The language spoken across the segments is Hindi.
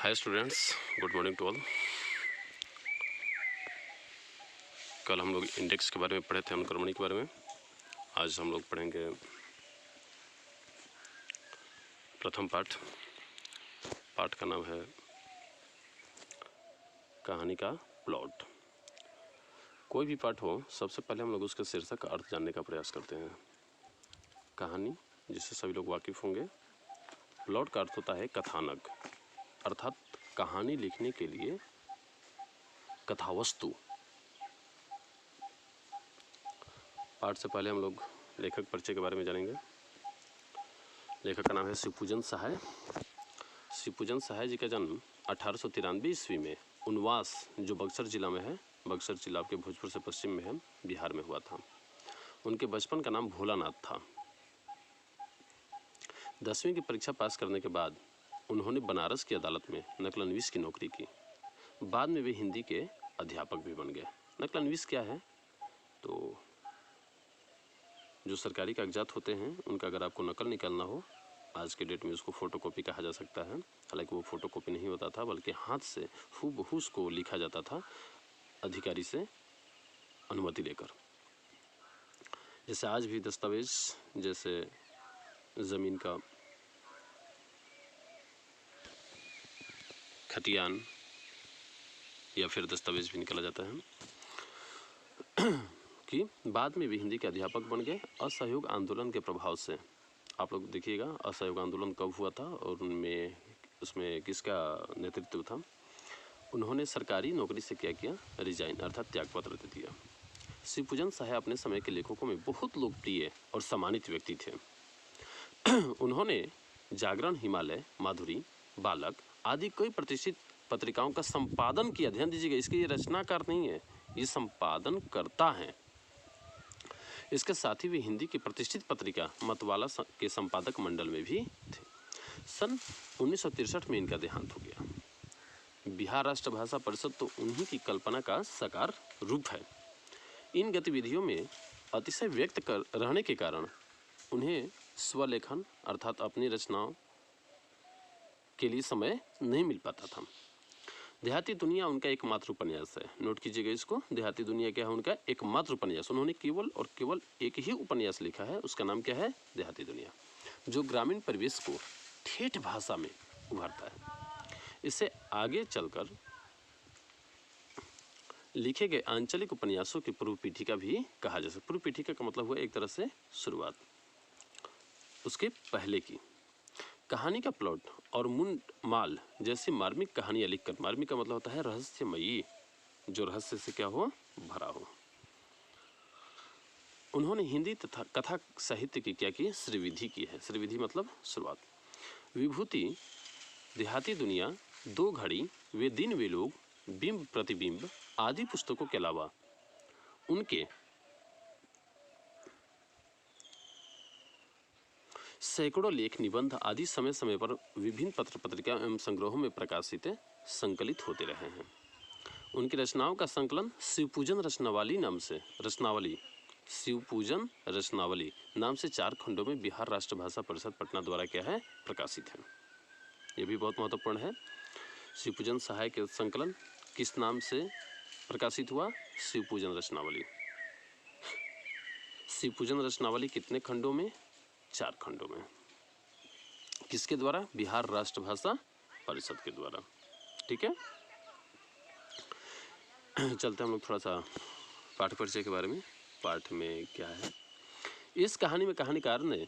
Hi students, good morning to all. कल हम लोग इंडेक्स के बारे में पढ़े थे, अनुक्रमणी के बारे में। आज हम लोग पढ़ेंगे प्रथम पाठ। पाठ का नाम है कहानी का प्लॉट। कोई भी पाठ हो, सबसे पहले हम लोग उसके शीर्षक का अर्थ जानने का प्रयास करते हैं। कहानी, जिससे सभी लोग वाकिफ होंगे। प्लॉट का अर्थ होता है कथानक, अर्थात कहानी लिखने के लिए कथावस्तु। पाठ से पहले हम लोग लेखक परिचय के बारे में जानेंगे। लेखक का नाम है शिवपूजन सहाय। शिवपूजन सहाय जी का जन्म 1893 ईस्वी में उनवास, जो बक्सर जिला में है, बक्सर जिला आपके भोजपुर से पश्चिम में है, बिहार में हुआ था। उनके बचपन का नाम भोलानाथ था। 10वीं की परीक्षा पास करने के बाद उन्होंने बनारस की अदालत में नकलनवीस की नौकरी की। बाद में वे हिंदी के अध्यापक भी बन गए। नकलनवीस क्या है? तो जो सरकारी कागजात होते हैं, उनका अगर आपको नकल निकालना हो, आज के डेट में उसको फ़ोटोकॉपी कहा जा सकता है। हालांकि वो फ़ोटोकॉपी नहीं होता था, बल्कि हाथ से हूबहू उसको लिखा जाता था, अधिकारी से अनुमति लेकर। जैसे आज भी दस्तावेज, जैसे ज़मीन का खतियान या फिर दस्तावेज भी निकाला जाता है। कि बाद में भी हिंदी के अध्यापक बन गए। असहयोग आंदोलन के प्रभाव से, आप लोग देखिएगा असहयोग आंदोलन कब हुआ था और उसमें किसका नेतृत्व था। उन्होंने सरकारी नौकरी से क्या किया? रिजाइन, अर्थात त्यागपत्र दे दिया। शिवपूजन सहाय अपने समय के लेखकों में बहुत लोकप्रिय और सम्मानित व्यक्ति थे। उन्होंने जागरण, हिमालय, माधुरी, बालक आदि कई प्रतिष्ठित पत्रिकाओं का संपादन किया। ध्यान दीजिएगा, इसके ये रचनाकार नहीं है, ये संपादन करता है। इसके साथ ही वे हिंदी की प्रतिष्ठित पत्रिका मतवाला के संपादक मंडल में भी थे। सन 1963 में इनका देहांत हो गया। बिहार राष्ट्र भाषा परिषद तो उन्हीं की कल्पना का साकार रूप है। इन गतिविधियों में अतिशय व्यक्त कर रहने के कारण उन्हें स्वलेखन, अर्थात अपनी रचनाओं के लिए समय नहीं मिल पाता था। देहाती दुनिया उनका एकमात्र उपन्यास है। नोट कीजिएगा इसको, देहाती दुनिया क्या है? उनका एकमात्र उपन्यास। उन्होंने केवल और केवल एक ही उपन्यास लिखा है, उसका नाम क्या है? देहाती दुनिया, जो ग्रामीण परिवेश को ठेठ भाषा में उभारता है। इससे आगे चलकर लिखे गए आंचलिक उपन्यासों की पूर्व पीठिका भी कहा जा सकता। पूर्व पीठिका का मतलब हुआ एक तरह से शुरुआत, उसके पहले की। कहानी का प्लॉट और मुंड माल जैसी मार्मिक कहानियां लिखकर, मार्मिक का मतलब होता है रहस्यमयी, जो रहस्य से क्या हो? भरा हो। उन्होंने हिंदी तथा कथा साहित्य की क्या की? श्रीविधि की है। श्रीविधि मतलब शुरुआत। विभूति, देहाती दुनिया, दो घड़ी, वे दिन वे लोग, बिंब प्रतिबिंब आदि पुस्तकों के अलावा उनके सैकड़ों लेख, निबंध आदि समय समय पर विभिन्न पत्र पत्रिका एवं संग्रहों में प्रकाशित संकलित होते रहे हैं। उनकी रचनाओं का संकलन शिवपूजन रचनावली नाम से, शिवपूजन रचनावली नाम से 4 खंडों में बिहार राष्ट्र भाषा परिषद पटना द्वारा क्या है? प्रकाशित है। ये भी बहुत महत्वपूर्ण है। शिवपूजन सहाय के संकलन किस नाम से प्रकाशित हुआ? शिवपूजन रचनावली। शिवपूजन रचनावली कितने खंडों में? 4 खंडों में। किसके द्वारा? बिहार राष्ट्र भाषा परिषद के द्वारा। ठीक है, चलते हम लोग थोड़ा सा पाठ परिचय के बारे में। पाठ में क्या है? इस कहानी में कहानीकार ने,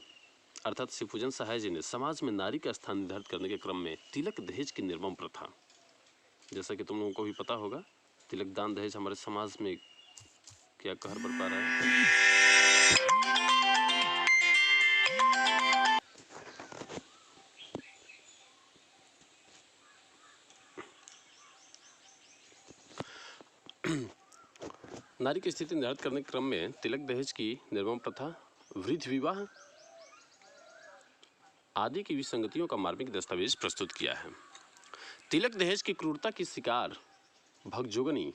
अर्थात शिवपूजन सहाय जी ने, समाज में नारी का स्थान निर्धारित करने के क्रम में तिलक दहेज की निर्मम प्रथा, जैसा कि तुम लोगों को भी पता होगा, तिलक दान दहेज हमारे समाज में क्या कहर बरपा रहा है। नारी की स्थिति निर्धारित करने के क्रम में तिलक दहेज की निर्मम प्रथा, वृद्ध विवाह आदि की विसंगतियों का मार्मिक दस्तावेज प्रस्तुत किया है। तिलक दहेज की क्रूरता की शिकार भगजोगनी